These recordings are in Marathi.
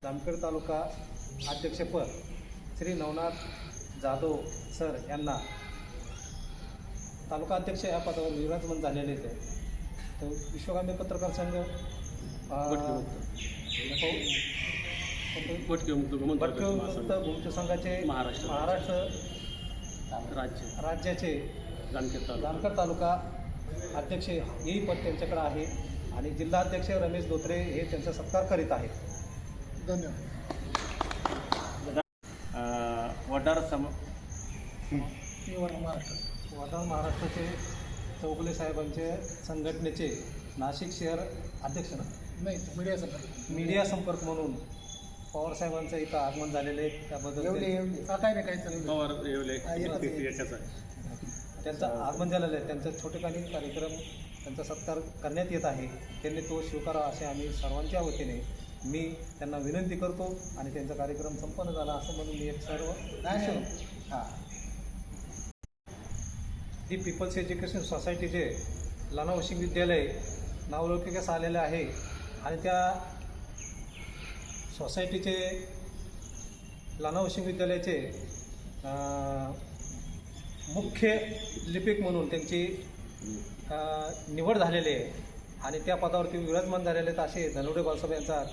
जामखेड तालुका अध्यक्षपद श्री नवनाथ जाधव सर यांना तालुका अध्यक्ष या पदावर विराजमान झालेले आहेत. तर विश्वगामी पत्रकार संघ भटके मुक्त भूमचे संघाचे महाराष्ट्र राज्याचे जामखेड तालुका अध्यक्ष हेही पद त्यांच्याकडे आहे आणि जिल्हा अध्यक्ष रमेश धोत्रे हे त्यांचा सत्कार करीत आहेत. धन्यवाद. वडार महाराष्ट्राचे चौगुले साहेबांचे संघटनेचे नाशिक शहर अध्यक्ष ना नाही मीडिया संपर्क म्हणून पवार साहेबांचं इथं आगमन झालेलं आहे. त्याबद्दल त्यांचं आगमन झालेलं आहे. त्यांचा छोटेखानी कार्यक्रम त्यांचा सत्कार करण्यात येत आहे. त्यांनी तो स्वीकारावा असे आम्ही सर्वांच्या वतीने मी त्यांना विनंती करतो आणि त्यांचा कार्यक्रम संपन्न झाला असं म्हणून मी एक सर्व दी पीपल्स एज्युकेशन सोसायटीचे लाना वशिंग विद्यालय नावलौकिकास आलेले आहे आणि त्या सोसायटीचे लाना वशिंग विद्यालयाचे मुख्य लिपिक म्हणून त्यांची निवड झालेली आहे आणि त्या पदावरती विराजमान झालेले आहेत. असे धनवडे बाळासाहेब यांचा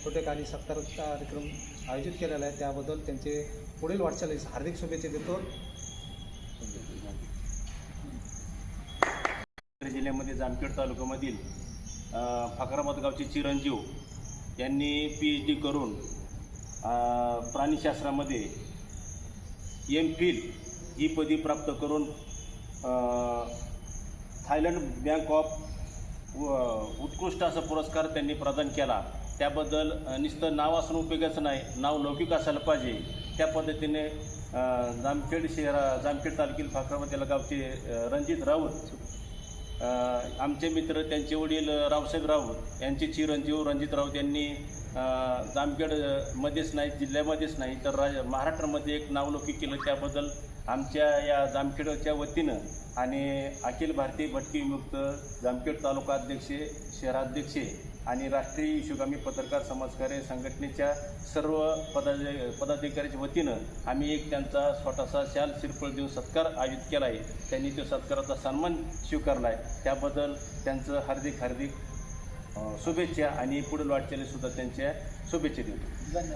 छोटेखानी सत्कार कार्यक्रम आयोजित केलेला आहे. त्याबद्दल त्यांचे पुढील वाटचालीस हार्दिक शुभेच्छा देतो. जिल्ह्यामध्ये जामखेड तालुक्यामधील फाकराबाद गावचे चिरंजीव यांनी PhD करून प्राणीशास्त्रामध्ये MPhil ही पदवी प्राप्त करून थायलंड बँक ऑफ उत्कृष्ट असा पुरस्कार त्यांनी प्रदान केला. त्याबद्दल नुसतं नाव असून उपयोगाचं नाही, नाव लौकिक असायला पाहिजे. त्या पद्धतीने जामखेड तालुक्यातील फाकराबाद या गावचे रणजित राऊत आमचे मित्र, त्यांचे वडील रावसाहेब राऊत यांचे चिरंजीव रणजित राऊत यांनी जामखेडमध्येच नाही, जिल्ह्यामध्येच नाही तर महाराष्ट्रामध्ये एक नावलौकिक केलं. त्याबद्दल आमच्या या जामखेडच्या वतीनं आणि अखिल भारतीय भटके मुक्त जामखेड तालुका अध्यक्ष, शहराध्यक्ष आणि राष्ट्रीय विश्वगामी पत्रकार समाजकार्य संघटनेच्या सर्व पदाधिकाऱ्याच्या वतीनं आम्ही एक त्यांचा छोटासा शाल शिरफळ देऊन सत्कार आयोजित केला आहे. त्यांनी तो सत्काराचा सन्मान स्वीकारला आहे. त्याबद्दल त्यांचं हार्दिक शुभेच्छा आणि पुढील वाटचालीसुद्धा त्यांच्या शुभेच्छा देतो. धन्यवाद.